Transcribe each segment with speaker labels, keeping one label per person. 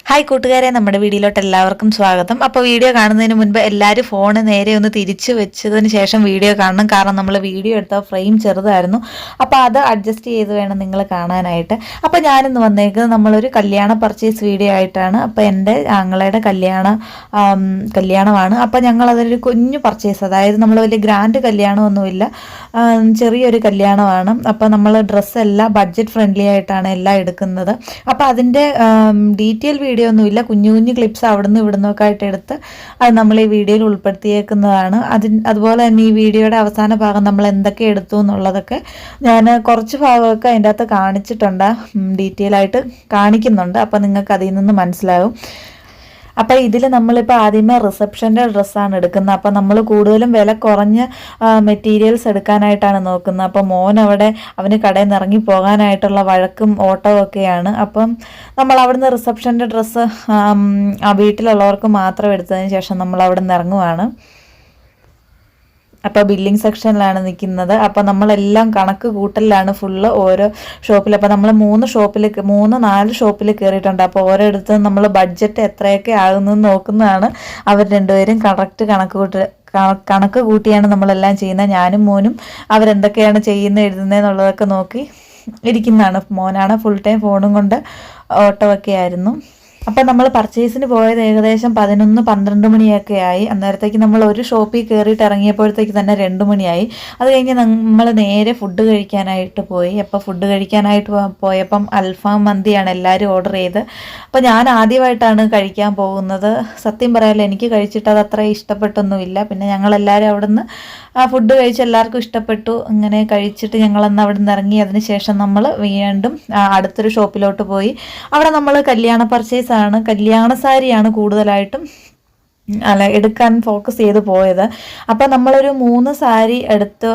Speaker 1: Hi കൂട്ടുകാരെ, നമ്മുടെ വീഡിയോയിലോട്ട് എല്ലാവർക്കും സ്വാഗതം. അപ്പോൾ വീഡിയോ കാണുന്നതിന് മുൻപ് എല്ലാവരും ഫോണ് നേരെ ഒന്ന് തിരിച്ചു വെച്ചതിന് ശേഷം വീഡിയോ കാണണം. കാരണം നമ്മൾ വീഡിയോ എടുത്ത ഫ്രെയിം ചെറുതായിരുന്നു, അപ്പോൾ അത് അഡ്ജസ്റ്റ് ചെയ്ത് വേണം നിങ്ങൾ കാണാനായിട്ട്. അപ്പോൾ ഞാനിന്ന് വന്നേക്കുന്നത് നമ്മളൊരു കല്യാണ പർച്ചേസ് വീഡിയോ ആയിട്ടാണ്. അപ്പോൾ എൻ്റെ ആങ്ങളയുടെ കല്യാണമാണ്. അപ്പോൾ ഞങ്ങളതൊരു കുഞ്ഞു പർച്ചേസ്, അതായത് നമ്മൾ വലിയ ഗ്രാൻഡ് കല്യാണമൊന്നുമില്ല, ചെറിയൊരു കല്യാണമാണ്. അപ്പോൾ നമ്മൾ ഡ്രസ്സെല്ലാം ബഡ്ജറ്റ് ഫ്രണ്ട്ലി ആയിട്ടാണ് എല്ലാം എടുക്കുന്നത്. അപ്പോൾ അതിൻ്റെ ഡീറ്റെയിൽ വീഡിയോ ഒന്നുമില്ല, കുഞ്ഞു കുഞ്ഞു ക്ലിപ്സ് അവിടുന്ന് ഇവിടുന്നൊക്കെ ആയിട്ട് എടുത്ത് അത് നമ്മൾ ഈ വീഡിയോയിൽ ഉൾപ്പെടുത്തിയേക്കുന്നതാണ്. അതുപോലെ തന്നെ ഈ വീഡിയോയുടെ അവസാന ഭാഗം നമ്മൾ എന്തൊക്കെ എടുത്തു എന്നുള്ളതൊക്കെ ഞാൻ കുറച്ച് ഭാഗമൊക്കെ അതിൻ്റെ അകത്ത് കാണിച്ചിട്ടുണ്ട്, ഡീറ്റെയിൽ ആയിട്ട് കാണിക്കുന്നുണ്ട്. അപ്പോൾ നിങ്ങൾക്ക് അതിൽ നിന്ന് മനസ്സിലാകും. അപ്പോൾ ഇതിൽ നമ്മളിപ്പോൾ ആദ്യമേ റിസപ്ഷൻ്റെ ഡ്രസ്സാണ് എടുക്കുന്നത്. അപ്പോൾ നമ്മൾ കൂടുതലും വില കുറഞ്ഞ മെറ്റീരിയൽസ് എടുക്കാനായിട്ടാണ് നോക്കുന്നത്. അപ്പോൾ മോൻ അവിടെ അവന് കടയിൽ നിന്ന് ഇറങ്ങി പോകാനായിട്ടുള്ള വഴക്കും ഓട്ടവും ഒക്കെയാണ്. അപ്പം നമ്മൾ അവിടുന്ന് റിസപ്ഷൻ്റെ ഡ്രസ്സ് വീട്ടിലുള്ളവർക്ക് മാത്രം എടുത്തതിന് ശേഷം നമ്മൾ അവിടെ നിന്ന് ഇറങ്ങുവാണ്. അപ്പോൾ ബില്ലിംഗ് സെക്ഷനിലാണ് നിൽക്കുന്നത്. അപ്പോൾ നമ്മളെല്ലാം കണക്ക് കൂട്ടലിലാണ് ഫുള്ള് ഓരോ ഷോപ്പിൽ. അപ്പോൾ നമ്മൾ 4 ഷോപ്പിൽ കയറിയിട്ടുണ്ട്. അപ്പോൾ ഓരോരുത്തരും നമ്മൾ ബഡ്ജറ്റ് എത്രയൊക്കെ ആകുന്നതെന്ന് നോക്കുന്നതാണ്. അവർ രണ്ടുപേരും കണക്ക് കൂട്ടിയാണ് നമ്മളെല്ലാം ചെയ്യുന്നത്. ഞാനും മോനും അവരെന്തൊക്കെയാണ് ചെയ്യുന്നത് എഴുതുന്നതെന്നുള്ളതൊക്കെ നോക്കി ഇരിക്കുന്നതാണ്. മോനാണ് ഫുൾ ടൈം ഫോണും കൊണ്ട് ഓട്ടമൊക്കെ ആയിരുന്നു. അപ്പം നമ്മൾ പർച്ചേസിന് പോയത് ഏകദേശം 11-12 മണിയൊക്കെ ആയി. അന്നേരത്തേക്ക് നമ്മൾ ഒരു ഷോപ്പിൽ കയറിയിട്ട് ഇറങ്ങിയപ്പോഴത്തേക്ക് തന്നെ 2 മണിയായി. അത് കഴിഞ്ഞ് നമ്മൾ നേരെ ഫുഡ് കഴിക്കാനായിട്ട് പോയി. അപ്പോൾ ഫുഡ് കഴിക്കാനായിട്ട് പോയപ്പം അൽഫാം മന്തിയാണ് എല്ലാവരും ഓർഡർ ചെയ്ത്. അപ്പോൾ ഞാൻ ആദ്യമായിട്ടാണ് കഴിക്കാൻ പോകുന്നത്. സത്യം പറയാമല്ലോ, എനിക്ക് കഴിച്ചിട്ട് അത് അത്ര ഇഷ്ടപ്പെട്ടൊന്നുമില്ല. പിന്നെ ഞങ്ങളെല്ലാവരും അവിടെ നിന്ന് ഫുഡ് കഴിച്ച് എല്ലാവർക്കും ഇഷ്ടപ്പെട്ടു. അങ്ങനെ കഴിച്ചിട്ട് ഞങ്ങളന്ന് അവിടെ നിന്ന് ഇറങ്ങി. അതിന് ശേഷം നമ്മൾ വീണ്ടും അടുത്തൊരു ഷോപ്പിലോട്ട് പോയി. അവിടെ നമ്മൾ കല്യാണ പർച്ചേസ് ആണ്, കല്യാണ സാരിയാണ് കൂടുതലായിട്ടും എടുക്കാൻ ഫോക്കസ് ചെയ്ത് പോയത്. അപ്പം നമ്മളൊരു 3 സാരി എടുത്ത്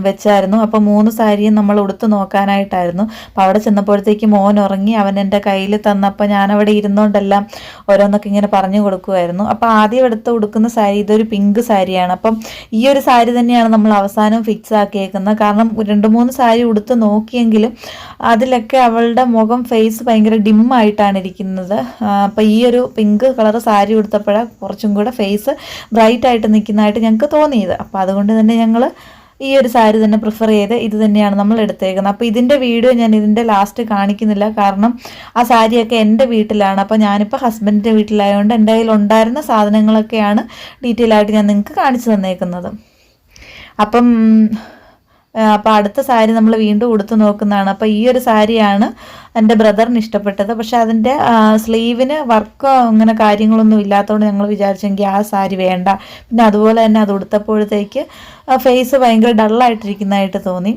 Speaker 1: വെച്ചായിരുന്നു. അപ്പം 3 സാരിയും നമ്മൾ ഉടുത്ത് നോക്കാനായിട്ടായിരുന്നു. അപ്പോൾ അവിടെ ചെന്നപ്പോഴത്തേക്ക് മോൻ ഉറങ്ങി. അവൻ എൻ്റെ കയ്യിൽ തന്നപ്പോൾ ഞാനവിടെ ഇരുന്നുകൊണ്ടെല്ലാം ഓരോന്നൊക്കെ ഇങ്ങനെ പറഞ്ഞു കൊടുക്കുമായിരുന്നു. അപ്പോൾ ആദ്യം എടുത്ത് ഉടുക്കുന്ന സാരി ഇതൊരു പിങ്ക് സാരിയാണ്. അപ്പം ഈ ഒരു സാരി തന്നെയാണ് നമ്മൾ അവസാനം ഫിക്സ് ആക്കിയേക്കുന്നത്. കാരണം 2-3 സാരി ഉടുത്ത് നോക്കിയെങ്കിലും അതിലൊക്കെ അവളുടെ ഫേസ് ഭയങ്കര ഡിമ്മായിട്ടാണ് ഇരിക്കുന്നത്. അപ്പോൾ ഈ ഒരു പിങ്ക് കളർ സാരി ഉടുത്തപ്പോഴാണ് കുറച്ചും കൂടെ ഫേസ് ബ്രൈറ്റ് ആയിട്ട് നിൽക്കുന്നതായിട്ട് ഞങ്ങൾക്ക് തോന്നിയത്. അപ്പോൾ അതുകൊണ്ട് തന്നെ ഞങ്ങൾ ഈ ഒരു സാരി തന്നെ പ്രിഫർ ചെയ്ത് ഇത് തന്നെയാണ് നമ്മൾ എടുത്തേക്കുന്നത്. അപ്പോൾ ഇതിൻ്റെ വീഡിയോ ഞാൻ ഇതിൻ്റെ ലാസ്റ്റ് കാണിക്കുന്നില്ല, കാരണം ആ സാരിയൊക്കെ എൻ്റെ വീട്ടിലാണ്. അപ്പോൾ ഞാനിപ്പോൾ ഹസ്ബൻഡിൻ്റെ വീട്ടിലായതുകൊണ്ട് എൻ്റെ കയ്യിൽ ഉണ്ടായിരുന്ന സാധനങ്ങളൊക്കെയാണ് ഡീറ്റെയിൽ ആയിട്ട് ഞാൻ നിങ്ങൾക്ക് കാണിച്ചു തന്നേക്കുന്നത്. അപ്പോൾ അടുത്ത സാരി നമ്മൾ വീണ്ടും ഉടുത്ത് നോക്കുന്നതാണ്. അപ്പോൾ ഈ ഒരു സാരിയാണ് എൻ്റെ ബ്രദറിന് ഇഷ്ടപ്പെട്ടത്. പക്ഷെ അതിൻ്റെ സ്ലീവിന് വർക്കോ അങ്ങനെ കാര്യങ്ങളൊന്നും ഇല്ലാത്തതുകൊണ്ട് ഞങ്ങൾ വിചാരിച്ചെങ്കിൽ ആ സാരി വേണ്ട. പിന്നെ അതുപോലെ തന്നെ അത് ഉടുത്തപ്പോഴത്തേക്ക് ഫേസ് ഭയങ്കര ഡള്ളായിട്ടിരിക്കുന്നതായിട്ട് തോന്നി.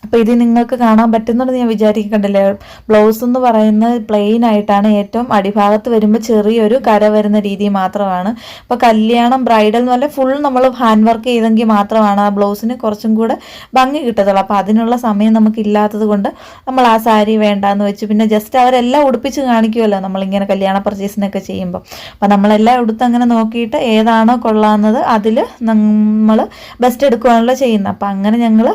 Speaker 1: അപ്പോൾ ഇത് നിങ്ങൾക്ക് കാണാൻ പറ്റുന്നുണ്ടെന്ന് ഞാൻ വിചാരിക്കണ്ടല്ലേ. ബ്ലൗസ് എന്ന് പറയുന്നത് പ്ലെയിൻ ആയിട്ടാണ്. ഏറ്റവും അടിഭാഗത്ത് വരുമ്പോൾ ചെറിയൊരു കര വരുന്ന രീതി മാത്രമാണ്. അപ്പോൾ കല്യാണം ബ്രൈഡൽ എന്ന് പറഞ്ഞാൽ ഫുൾ നമ്മൾ ഹാൻഡ് വർക്ക് ചെയ്തെങ്കിൽ മാത്രമാണ് ആ ബ്ലൗസിന് കുറച്ചും കൂടെ ഭംഗി കിട്ടത്തുള്ളൂ. അപ്പോൾ അതിനുള്ള സമയം നമുക്കില്ലാത്തത് കൊണ്ട് നമ്മൾ ആ സാരി വേണ്ടാന്ന് വെച്ച് പിന്നെ ജസ്റ്റ് അവരെല്ലാം ഉടുപ്പിച്ച് കാണിക്കുമല്ലോ നമ്മളിങ്ങനെ കല്യാണ പർച്ചേസിനൊക്കെ ചെയ്യുമ്പോൾ. അപ്പോൾ നമ്മളെല്ലാം ഉടുത്ത് അങ്ങനെ നോക്കിയിട്ട് ഏതാണോ കൊള്ളാവുന്നത് അതിൽ നമ്മൾ ബെസ്റ്റ് എടുക്കുകയാണല്ലോ ചെയ്യുന്നത്. അപ്പോൾ അങ്ങനെ ഞങ്ങൾ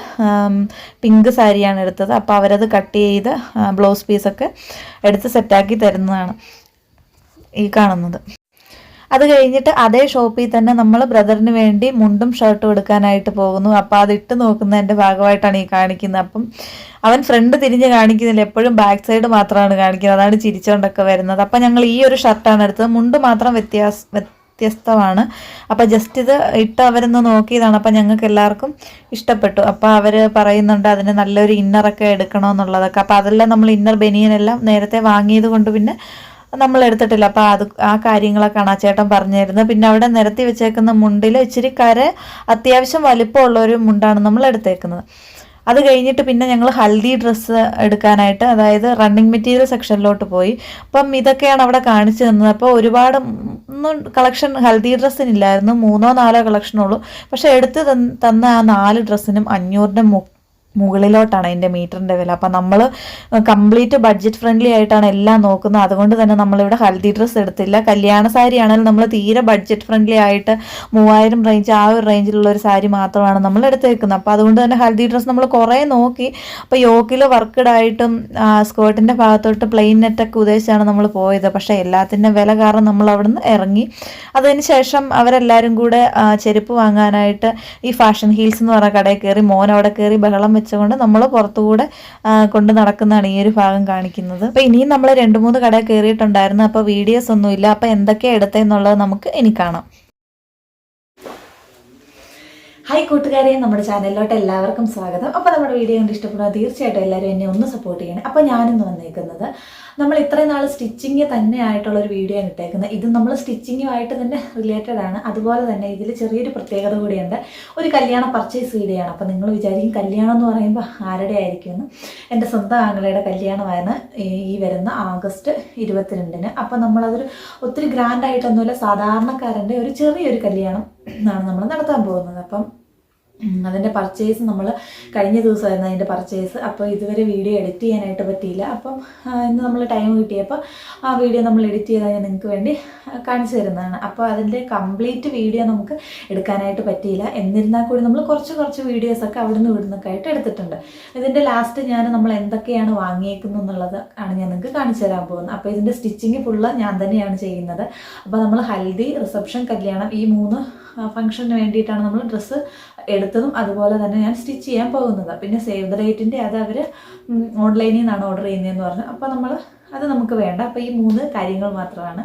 Speaker 1: പിങ്ക് സാരിയാണ് എടുത്തത്. അപ്പോൾ അവരത് കട്ട് ചെയ്ത് ബ്ലൗസ് പീസൊക്കെ എടുത്ത് സെറ്റാക്കി തരുന്നതാണ് ഈ കാണുന്നത്. അത് കഴിഞ്ഞിട്ട് അതേ ഷോപ്പിൽ തന്നെ നമ്മൾ ബ്രദറിന് വേണ്ടി മുണ്ടും ഷർട്ടും എടുക്കാനായിട്ട് പോകുന്നു. അപ്പോൾ അതിട്ട് നോക്കുന്നതിൻ്റെ ഭാഗമായിട്ടാണ് ഈ കാണിക്കുന്നത്. അപ്പം അവൻ ഫ്രണ്ട് തിരിഞ്ഞ് കാണിക്കുന്നില്ല, എപ്പോഴും ബാക്ക് സൈഡ് മാത്രമാണ് കാണിക്കുന്നത്. അതാണ് ചിരിച്ചുകൊണ്ടൊക്കെ വരുന്നത്. അപ്പം ഞങ്ങൾ ഈ ഒരു ഷർട്ടാണ് എടുത്തത്. മുണ്ട് മാത്രം വ്യത്യസ്തമാണ്. അപ്പോൾ ജസ്റ്റ് ഇത് ഇട്ട് അവരൊന്ന് നോക്കിയതാണ്. അപ്പോൾ ഞങ്ങൾക്ക് എല്ലാവർക്കും ഇഷ്ടപ്പെട്ടു. അപ്പോൾ അവർ പറയുന്നുണ്ട് അതിന് നല്ലൊരു ഇന്നറൊക്കെ എടുക്കണമെന്നുള്ളതൊക്കെ. അപ്പോൾ അതെല്ലാം നമ്മൾ ഇന്നർ ബനിയനെല്ലാം നേരത്തെ വാങ്ങിയത് കൊണ്ട് പിന്നെ നമ്മൾ എടുത്തിട്ടില്ല. അപ്പോൾ ആ കാര്യങ്ങളൊക്കെയാണ് ആ ചേട്ടൻ പറഞ്ഞു തരുന്നത്. പിന്നെ അവിടെ നിരത്തി വെച്ചേക്കുന്ന മുണ്ടിൽ ഇച്ചിരി കര അത്യാവശ്യം വലിപ്പമുള്ളൊരു മുണ്ടാണ് നമ്മൾ എടുത്തേക്കുന്നത്. അത് കഴിഞ്ഞിട്ട് പിന്നെ ഞങ്ങൾ ഹൽദി ഡ്രസ്സ് എടുക്കാനായിട്ട്, അതായത് റണ്ണിങ് മെറ്റീരിയൽ സെക്ഷനിലോട്ട് പോയി. അപ്പം ഇതൊക്കെയാണ് അവിടെ കാണിച്ചു തന്നത്. അപ്പോൾ ഒരുപാട് ഒന്നും കളക്ഷൻ ഹൽദി ഡ്രസ്സിനില്ലായിരുന്നു, 3-4 കളക്ഷനുള്ളൂ. പക്ഷെ എടുത്ത് തന്ന ആ 4 ഡ്രസ്സിനും 500ന്റെ മുകളിലോട്ടാണ് അതിൻ്റെ മീറ്ററിൻ്റെ വില. അപ്പം നമ്മൾ കംപ്ലീറ്റ് ബഡ്ജറ്റ് ഫ്രണ്ട്ലി ആയിട്ടാണ് എല്ലാം നോക്കുന്നത്. അതുകൊണ്ട് തന്നെ നമ്മളിവിടെ ഹൽദി ഡ്രസ്സ് എടുത്തില്ല. കല്യാണ സാരി ആണെങ്കിലും നമ്മൾ തീരെ ബഡ്ജറ്റ് ഫ്രണ്ട്ലി ആയിട്ട് 3000 റേഞ്ച് ആ ഒരു റേഞ്ചിലുള്ള ഒരു സാരി മാത്രമാണ് നമ്മൾ എടുത്തേക്കുന്നത്. അപ്പോൾ അതുകൊണ്ട് തന്നെ ഹൽദി ഡ്രസ്സ് നമ്മൾ കുറേ നോക്കി. അപ്പോൾ യോക്കിൽ വർക്കഡ് ആയിട്ടും സ്കേർട്ടിൻ്റെ ഭാഗത്തോട്ട് പ്ലെയിൻ നെറ്റൊക്കെ ഉദ്ദേശിച്ചാണ് നമ്മൾ പോയത്. പക്ഷേ എല്ലാത്തിൻ്റെ വില കാരണം നമ്മൾ അവിടെ നിന്ന് ഇറങ്ങി. അതിന് ശേഷം അവരെല്ലാവരും കൂടെ ചെരുപ്പ് വാങ്ങാനായിട്ട് ഈ ഫാഷൻ ഹീൽസ് എന്ന് പറഞ്ഞ കടയിൽ കയറി. മോൻ അവിടെ കയറി ബഹളം വെച്ചുകൊണ്ട് നമ്മൾ പുറത്തുകൂടെ കൊണ്ട് നടക്കുന്നതാണ് ഈ ഒരു ഭാഗം കാണിക്കുന്നത്. അപ്പോൾ ഇനിയും നമ്മൾ 2-3 കടയിൽ കയറിയിട്ടുണ്ടായിരുന്നു. അപ്പോൾ വീഡിയോസ് ഒന്നുമില്ല. അപ്പോൾ എന്തൊക്കെയാണ് എടുത്തതെന്നുള്ളത് നമുക്ക് ഇനി കാണാം. ഹായ് കൂട്ടുകാരെ, നമ്മുടെ ചാനലിലോട്ട് എല്ലാവർക്കും സ്വാഗതം. അപ്പോൾ നമ്മുടെ വീഡിയോ കണ്ട് ഇഷ്ടപ്പെടുക തീർച്ചയായിട്ടും എല്ലാവരും എന്നെ ഒന്ന് സപ്പോർട്ട് ചെയ്യണം. അപ്പോൾ ഞാനിന്ന് വന്നേക്കുന്നത് നമ്മൾ ഇത്രയും നാൾ സ്റ്റിച്ചിങ് തന്നെ ആയിട്ടുള്ളൊരു വീഡിയോ ആണ് ഇട്ടേക്കുന്നത്. ഇത് നമ്മൾ സ്റ്റിച്ചിങ്ങുമായിട്ട് തന്നെ റിലേറ്റഡ് ആണ്. അതുപോലെ തന്നെ ഇതിൽ ചെറിയൊരു പ്രത്യേകത കൂടിയുണ്ട്. ഒരു കല്യാണ പർച്ചേസ് വീഡിയോ ആണ്. അപ്പോൾ നിങ്ങൾ വിചാരിക്കും കല്യാണം എന്ന് പറയുമ്പോൾ ആരുടെ ആയിരിക്കുമെന്ന്. എൻ്റെ സ്വന്തം ആങ്ങളയുടെ കല്യാണമായിരുന്നു ഈ വരുന്ന ആഗസ്റ്റ് 22-ന്. അപ്പോൾ നമ്മളതൊരു ഒത്തിരി ഗ്രാൻഡായിട്ടൊന്നുമില്ല, സാധാരണക്കാരൻ്റെ ഒരു ചെറിയൊരു കല്യാണം ആണ് നമ്മൾ നടത്താൻ പോകുന്നത്. അപ്പം അതിൻ്റെ പർച്ചേസ് നമ്മൾ കഴിഞ്ഞ ദിവസമായിരുന്നു അതിൻ്റെ പർച്ചേസ്. അപ്പോൾ ഇതുവരെ വീഡിയോ എഡിറ്റ് ചെയ്യാനായിട്ട് പറ്റിയില്ല. അപ്പം ഇന്ന് നമ്മൾ ടൈം കിട്ടിയപ്പോൾ ആ വീഡിയോ നമ്മൾ എഡിറ്റ് ചെയ്താൽ ഞാൻ നിങ്ങൾക്ക് വേണ്ടി കാണിച്ചു തരുന്നതാണ്. അപ്പോൾ അതിൻ്റെ കംപ്ലീറ്റ് വീഡിയോ നമുക്ക് എടുക്കാനായിട്ട് പറ്റിയില്ല. എന്നിരുന്നാൽ കൂടി നമ്മൾ കുറച്ച് വീഡിയോസൊക്കെ അവിടുന്ന് ഇവിടുന്നൊക്കെ ആയിട്ട് എടുത്തിട്ടുണ്ട്. ഇതിൻ്റെ ലാസ്റ്റ് നമ്മൾ എന്തൊക്കെയാണ് വാങ്ങിയേക്കുന്നത് എന്നുള്ളത് ആണ് ഞാൻ നിങ്ങൾക്ക് കാണിച്ചു തരാൻ പോകുന്നത്. അപ്പോൾ ഇതിൻ്റെ സ്റ്റിച്ചിങ് ഫുള്ള് ഞാൻ തന്നെയാണ് ചെയ്യുന്നത്. അപ്പോൾ നമ്മൾ ഹൽദി, റിസപ്ഷൻ, കല്യാണം ഈ 3 ഫംഗ്ഷന് വേണ്ടിയിട്ടാണ് നമ്മൾ ഡ്രസ്സ് എടുത്തതും അതുപോലെ തന്നെ ഞാൻ സ്റ്റിച്ച് ചെയ്യാൻ പോകുന്നത്. പിന്നെ സേവ് ദ ഡേറ്റിൻ്റെ അത് അവർ ഓൺലൈനിൽ നിന്നാണ് ഓർഡർ ചെയ്യുന്നതെന്ന് പറഞ്ഞു. അപ്പോൾ അത് നമുക്ക് വേണ്ട. അപ്പോൾ ഈ 3 കാര്യങ്ങൾ മാത്രമാണ്.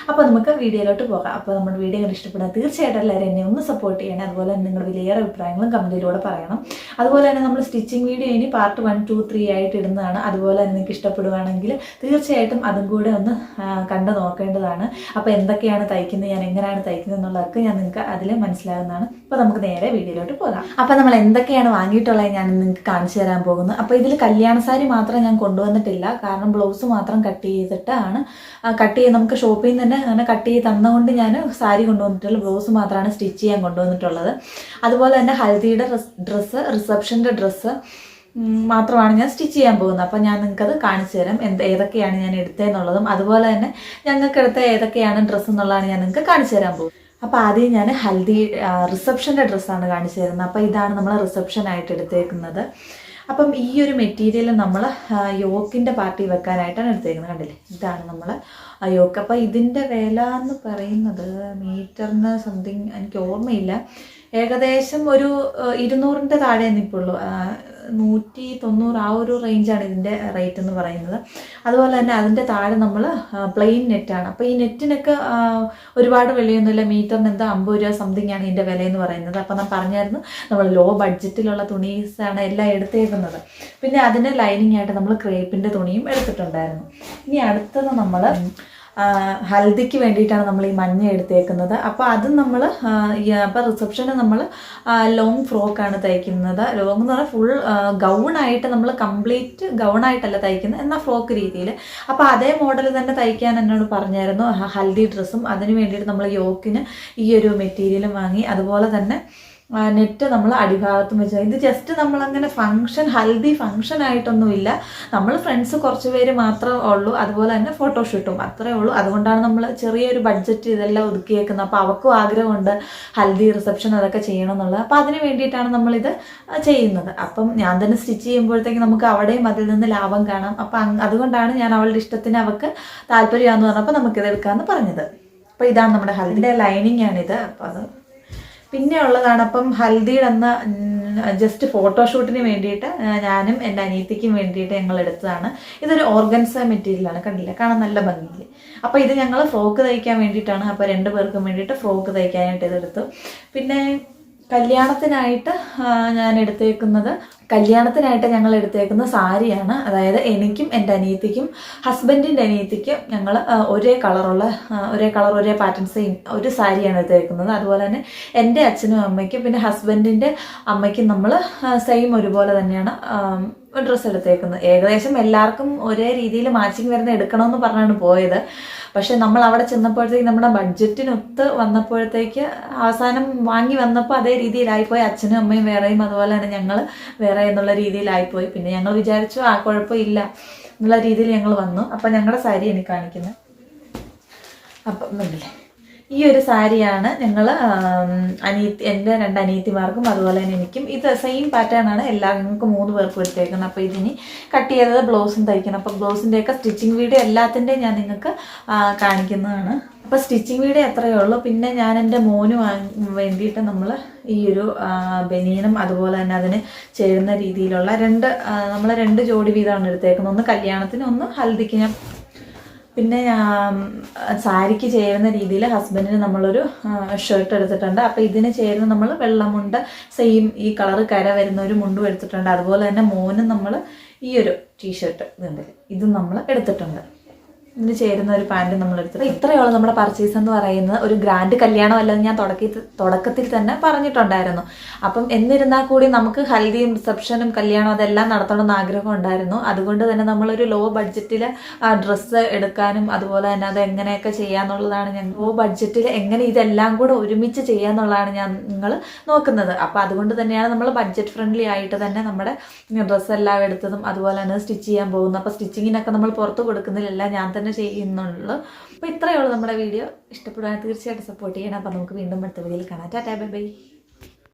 Speaker 1: അപ്പോൾ നമുക്ക് വീഡിയോയിലോട്ട് പോകാം. അപ്പോൾ നമ്മുടെ വീഡിയോ കണ്ട് ഇഷ്ടപ്പെടാൻ തീർച്ചയായിട്ടും എല്ലാവരും എന്നെ ഒന്ന് സപ്പോർട്ട് ചെയ്യണം. അതുപോലെ തന്നെ നിങ്ങളുടെ വിലയേറെ അഭിപ്രായങ്ങളും കമൻറ്റിലൂടെ പറയണം. അതുപോലെ തന്നെ നമ്മൾ സ്റ്റിച്ചിങ് വീഡിയോ ഇനി പാർട്ട് 1, 2, 3 ആയിട്ട് ഇടുന്നതാണ്. അതുപോലെ തന്നെ നിങ്ങൾക്ക് ഇഷ്ടപ്പെടുവാണെങ്കിൽ തീർച്ചയായിട്ടും അതും കൂടെ ഒന്ന് കണ്ടു നോക്കേണ്ടതാണ്. അപ്പോൾ എന്തൊക്കെയാണ് തയ്ക്കുന്നത്, ഞാൻ എങ്ങനെയാണ് തയ്ക്കുന്നത് എന്നുള്ളതൊക്കെ ഞാൻ നിങ്ങൾക്ക് അതിൽ മനസ്സിലാകുന്നതാണ്. അപ്പോൾ നമുക്ക് നേരെ വീഡിയോയിലോട്ട് പോകാം. അപ്പോൾ നമ്മൾ എന്തൊക്കെയാണ് വാങ്ങിയിട്ടുള്ളത് ഞാൻ നിങ്ങൾക്ക് കാണിച്ചു തരാൻ പോകുന്നത്. അപ്പോൾ ഇതിൽ കല്യാണ സാരി മാത്രം ഞാൻ കൊണ്ടുവന്നിട്ടില്ല. കാരണം ബ്ലൗസ് മാത്രം കട്ട് ചെയ്തിട്ടാണ് നമുക്ക് ഷോപ്പിൽ നിന്ന് തന്നെ അങ്ങനെ കട്ട് ചെയ്ത് തന്നുകൊണ്ട് ഞാൻ സാരി കൊണ്ടുവന്നിട്ടുള്ള ബ്ലൗസ് മാത്രമാണ് സ്റ്റിച്ച് ചെയ്യാൻ കൊണ്ടുവന്നിട്ടുള്ളത്. അതുപോലെ തന്നെ ഹൽദിയുടെ ഡ്രസ്സ്, റിസപ്ഷൻ്റെ ഡ്രസ്സ് മാത്രമാണ് ഞാൻ സ്റ്റിച്ച് ചെയ്യാൻ പോകുന്നത്. അപ്പോൾ ഞാൻ നിങ്ങൾക്കത് കാണിച്ചു തരാം ഏതൊക്കെയാണ് ഞാൻ എടുത്തതെന്നുള്ളതും അതുപോലെ തന്നെ ഞങ്ങൾക്ക് എടുത്ത ഏതൊക്കെയാണ് ഡ്രസ്സ് എന്നുള്ളതാണ് ഞാൻ നിങ്ങൾക്ക് കാണിച്ചു തരാൻ പോകുന്നത്. അപ്പോൾ ആദ്യം ഞാൻ ഹൽദി റിസപ്ഷൻ്റെ ഡ്രസ്സാണ് കാണിച്ചു തരുന്നത്. അപ്പോൾ ഇതാണ് നമ്മൾ റിസപ്ഷനായിട്ട് എടുത്തേക്കുന്നത്. അപ്പം ഈ ഒരു മെറ്റീരിയൽ നമ്മൾ യോക്കിൻ്റെ പാർട്ടി വെക്കാനായിട്ടാണ് എടുത്തേക്കുന്നത്. കണ്ടില്ലേ, ഇതാണ് നമ്മൾ യോക്ക്. അപ്പോൾ ഇതിൻ്റെ വില എന്ന് പറയുന്നത് മീറ്ററിന് സംതിങ് എനിക്ക് ഓർമ്മയില്ല, ഏകദേശം ഒരു 200-ൻ്റെ താഴെ നിൽപ്പുള്ളൂ. 190 ആ ഒരു റേഞ്ചാണ് ഇതിൻ്റെ റേറ്റ് എന്ന് പറയുന്നത്. അതുപോലെ തന്നെ അതിൻ്റെ താഴെ നമ്മൾ പ്ലെയിൻ നെറ്റാണ്. അപ്പോൾ ഈ നെറ്റിനൊക്കെ ഒരുപാട് വിലയൊന്നുമില്ല. മീറ്ററിന് എന്താ 50 രൂപ സംതിങ് ആണ് ഇതിൻ്റെ വിലയെന്ന് പറയുന്നത്. അപ്പോൾ ഞാൻ പറഞ്ഞായിരുന്നു നമ്മൾ ലോ ബഡ്ജറ്റിലുള്ള തുണീസാണ് എല്ലാം എടുത്തേക്കുന്നത്. പിന്നെ അതിൻ്റെ ലൈനിങ് ആയിട്ട് നമ്മൾ ക്രേപ്പിൻ്റെ തുണിയും എടുത്തിട്ടുണ്ടായിരുന്നു. ഇനി അടുത്തത് നമ്മൾ ഹൽദിക്ക് വേണ്ടിയിട്ടാണ് നമ്മൾ ഈ മഞ്ഞ എടുത്തേക്കുന്നത്. അപ്പോൾ അത് നമ്മൾ അപ്പോൾ റിസപ്ഷന് നമ്മൾ ലോങ് ഫ്രോക്കാണ് തയ്ക്കുന്നത്. ലോങ് എന്ന് പറഞ്ഞാൽ ഫുൾ ഗൗണായിട്ട് നമ്മൾ കംപ്ലീറ്റ് ഗൗണായിട്ടല്ല തയ്ക്കുന്നത്, എന്നാൽ ഫ്രോക്ക് രീതിയിൽ. അപ്പോൾ അതേ മോഡൽ തന്നെ തയ്ക്കാൻ എന്നോട് പറഞ്ഞായിരുന്നു ഹൽദി ഡ്രസ്സും. അതിന് വേണ്ടിയിട്ട് നമ്മൾ യോക്കിന് ഈ ഒരു മെറ്റീരിയലും വാങ്ങി. അതുപോലെ തന്നെ നെറ്റ് നമ്മൾ അടിഭാഗത്തും വെച്ചാൽ ഇത് ജസ്റ്റ് നമ്മളങ്ങനെ ഹൽദി ഫംഗ്ഷൻ ആയിട്ടൊന്നുമില്ല. നമ്മൾ ഫ്രണ്ട്സ് കുറച്ച് പേര് മാത്രമേ ഉള്ളൂ. അതുപോലെ തന്നെ ഫോട്ടോഷൂട്ടും അത്രേ ഉള്ളൂ. അതുകൊണ്ടാണ് നമ്മൾ ചെറിയൊരു ബഡ്ജറ്റ് ഇതെല്ലാം ഒതുക്കിയേക്കുന്നത്. അപ്പോൾ അവർക്കും ആഗ്രഹമുണ്ട് ഹൽദി, റിസപ്ഷൻ അതൊക്കെ ചെയ്യണം എന്നുള്ളത്. അപ്പോൾ അതിന് വേണ്ടിയിട്ടാണ് നമ്മളിത് ചെയ്യുന്നത്. അപ്പം ഞാൻ തന്നെ സ്റ്റിച്ച് ചെയ്യുമ്പോഴത്തേക്ക് നമുക്ക് അവിടെയും അതിൽ നിന്ന് ലാഭം കാണാം. അപ്പം അതുകൊണ്ടാണ് ഞാൻ അവളുടെ ഇഷ്ടത്തിന് അവൾക്ക് താല്പര്യമാണെന്ന് പറഞ്ഞപ്പോൾ നമുക്കിത് എടുക്കാമെന്ന് പറഞ്ഞത്. അപ്പോൾ ഇതാണ് നമ്മുടെ ഹൽദിയുടെ ലൈനിങ് ആണിത്. അപ്പോൾ അത് പിന്നെ ഉള്ളതാണ്. അപ്പം ഹൽദിയുടെ അന്ന് ജസ്റ്റ് ഫോട്ടോഷൂട്ടിന് വേണ്ടിയിട്ട് ഞാനും എൻ്റെ അനിയത്തിക്കും വേണ്ടിയിട്ട് ഞങ്ങൾ എടുത്തതാണ്. ഇതൊരു ഓർഗൻസ മെറ്റീരിയലാണ്, കണ്ടില്ല, കാണാൻ നല്ല ഭംഗിയില്ല. അപ്പോൾ ഇത് ഞങ്ങൾ ഫ്രോക്ക് തയ്ക്കാൻ വേണ്ടിയിട്ടാണ്. അപ്പോൾ 2 പേർക്കും വേണ്ടിയിട്ട് ഫ്രോക്ക് തയ്ക്കാനായിട്ട് ഇതെടുത്തു. പിന്നെ കല്യാണത്തിനായിട്ട് ഞങ്ങൾ എടുത്തേക്കുന്ന സാരിയാണ്. അതായത് എനിക്കും എൻ്റെ അനിയത്തിക്കും ഹസ്ബൻഡിൻ്റെ അനിയത്തിക്കും ഞങ്ങൾ ഒരേ കളർ ഒരേ പാറ്റേൺ സെയിം ഒരു സാരിയാണ് എടുത്തേക്കുന്നത്. അതുപോലെ തന്നെ എൻ്റെ അച്ഛനും അമ്മയ്ക്കും പിന്നെ ഹസ്ബൻഡിൻ്റെ അമ്മയ്ക്കും നമ്മൾ സെയിം ഒരുപോലെ തന്നെയാണ് ഡ്രസ്സ് എടുത്തേക്കുന്നത്. ഏകദേശം എല്ലാവർക്കും ഒരേ രീതിയിൽ മാച്ചിങ് വരുന്ന എടുക്കണമെന്ന് പറഞ്ഞാണ് പോയത്. പക്ഷെ നമ്മൾ അവിടെ ചെന്നപ്പോഴത്തേക്ക് നമ്മുടെ ബഡ്ജറ്റിനൊത്ത് വന്നപ്പോഴത്തേക്ക് അവസാനം വാങ്ങി വന്നപ്പോൾ അതേ രീതിയിലായിപ്പോയി. അച്ഛനും അമ്മയും വേറെയും അതുപോലെ തന്നെ ഞങ്ങൾ വേറെ എന്നുള്ള രീതിയിലായിപ്പോയി. പിന്നെ ഞങ്ങൾ വിചാരിച്ചു കുഴപ്പമില്ല എന്നുള്ള രീതിയിൽ ഞങ്ങൾ വന്നു. അപ്പം ഞങ്ങളുടെ സാരി എനിക്ക് കാണിക്കുന്നത്. അപ്പം കണ്ടില്ലേ, ഈ ഒരു സാരിയാണ് ഞങ്ങൾ എൻ്റെ 2 അനിയത്തിമാർക്കും അതുപോലെ തന്നെ എനിക്കും ഇത് സെയിം പാറ്റേൺ ആണ് ഞങ്ങൾക്ക് 3 പേർക്കും എടുത്തേക്കുന്നത്. അപ്പോൾ ഇതിനി കട്ട് ചെയ്തത് ബ്ലൗസും തയ്ക്കണം. അപ്പോൾ ബ്ലൗസിൻ്റെയൊക്കെ സ്റ്റിച്ചിങ് വീഡിയോ എല്ലാത്തിൻ്റെയും ഞാൻ നിങ്ങൾക്ക് കാണിക്കുന്നതാണ്. അപ്പോൾ സ്റ്റിച്ചിങ് വീഡിയോ എത്രയേ ഉള്ളൂ. പിന്നെ ഞാൻ എൻ്റെ മോന് വേണ്ടിയിട്ട് നമ്മൾ ഈ ഒരു ബനിയനും അതുപോലെ തന്നെ അതിന് ചേരുന്ന രീതിയിലുള്ള നമ്മൾ 2 ജോഡി വീതമാണ് എടുത്തേക്കുന്നത്. ഒന്ന് കല്യാണത്തിന്, ഒന്ന് ഹൽദിക്ക്. ഞാൻ പിന്നെ സാരിക്ക് ചേരുന്ന രീതിയിൽ ഹസ്ബൻഡിന് നമ്മളൊരു ഷർട്ട് എടുത്തിട്ടുണ്ട്. അപ്പോൾ ഇതിന് ചേരുന്ന നമ്മൾ വെള്ളമുണ്ട്, സെയിം ഈ കളറ് കര വരുന്ന ഒരു മുണ്ടും എടുത്തിട്ടുണ്ട്. അതുപോലെ തന്നെ മോനും നമ്മൾ ഈ ഒരു ടീഷർട്ട് ഇതും നമ്മൾ എടുത്തിട്ടുണ്ട്. ഇതിന് ചേരുന്ന ഒരു പാൻറ് നമ്മൾ എടുത്തിട്ട് ഇത്രയുള്ള നമ്മുടെ പർച്ചേസ് എന്ന് പറയുന്നത് ഒരു ഗ്രാൻഡ് കല്യാണം അല്ലെന്ന് ഞാൻ തുടക്കത്തിൽ തന്നെ പറഞ്ഞിട്ടുണ്ടായിരുന്നു. അപ്പം എന്നിരുന്നാൽ കൂടി നമുക്ക് ഹൽദിയും റിസപ്ഷനും കല്യാണം അതെല്ലാം നടത്തണമെന്ന് ആഗ്രഹം ഉണ്ടായിരുന്നു. അതുകൊണ്ട് തന്നെ നമ്മളൊരു ലോ ബഡ്ജറ്റിൽ ഡ്രസ്സ് എടുക്കാനും അതുപോലെ തന്നെ അത് എങ്ങനെയൊക്കെ ചെയ്യാന്നുള്ളതാണ് ലോ ബഡ്ജറ്റിൽ എങ്ങനെ ഇതെല്ലാം കൂടെ ഒരുമിച്ച് ചെയ്യാന്നുള്ളതാണ് ഞങ്ങൾ നോക്കുന്നത്. അപ്പോൾ അതുകൊണ്ട് തന്നെയാണ് നമ്മൾ ബഡ്ജറ്റ് ഫ്രണ്ട്ലി ആയിട്ട് തന്നെ നമ്മുടെ ഡ്രസ്സെല്ലാം എടുത്തതും അതുപോലെ തന്നെ സ്റ്റിച്ച് ചെയ്യാൻ പോകുന്നത്. അപ്പോൾ സ്റ്റിച്ചിങ്ങിനൊക്കെ നമ്മൾ പുറത്ത് കൊടുക്കുന്നില്ല, ഞാൻ തന്നെ ചെയ്യുന്നുള്ളൂ. അപ്പോൾ ഇത്രയേ ഉള്ളൂ നമ്മുടെ വീഡിയോ. ഇഷ്ടപ്പെടുവാൻ തീർച്ചയായിട്ടും സപ്പോർട്ട് ചെയ്യണം. അപ്പോൾ നമുക്ക് വീണ്ടും അടുത്ത വീഡിയോയിൽ കാണാം. Tata, bye bye.